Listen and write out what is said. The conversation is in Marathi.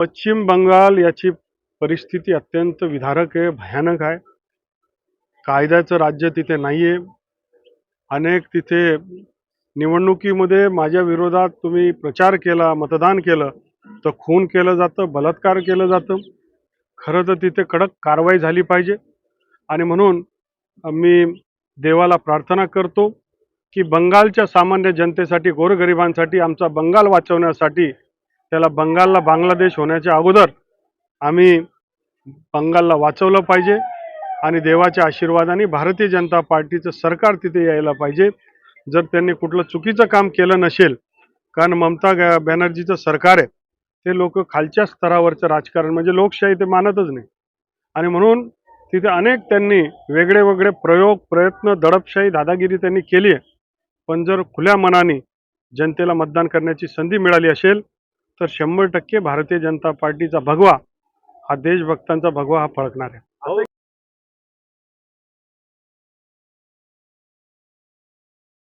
पश्चिम बंगाल याची परिस्थिती अत्यंत विदारक आहे, भयानक आहे. कायद्याचं राज्य तिथे नाहीये. अनेक तिथे निवडणुकीमध्ये माझ्या विरोधात तुम्ही प्रचार केला, मतदान केलं, तर खून केलं जातं, बलात्कार केलं जातं. खरं तर तिथे कडक कारवाई झाली पाहिजे आणि म्हणून मी देवाला प्रार्थना करतो, की बंगालच्या सामान्य जनतेसाठी, गोरगरिबांसाठी, आमचा बंगाल वाचवण्यासाठी, त्याला बंगालला बांगलादेश होण्याच्या अगोदर आम्ही बंगालला वाचवलं पाहिजे आणि देवाच्या आशीर्वादाने भारतीय जनता पार्टीचं सरकार तिथे यायला पाहिजे. जर त्यांनी कुठलं चुकीचं काम केलं नसेल, कारण ममता बॅनर्जीचं सरकार आहे, ते लोक खालच्या स्तरावरचं राजकारण म्हणजे लोकशाही ते मानतच नाही आणि म्हणून तिथे अनेक त्यांनी वेगळे वेगळे प्रयोग, प्रयत्न, दडपशाही, दादागिरी त्यांनी केली आहे. पण जर खुल्या मनाने जनतेला मतदान करण्याची संधी मिळाली असेल, तर 100% भारतीय जनता पार्टीचा भगवा हा देशभक्तांचा भगवा हा फळकणार आहे.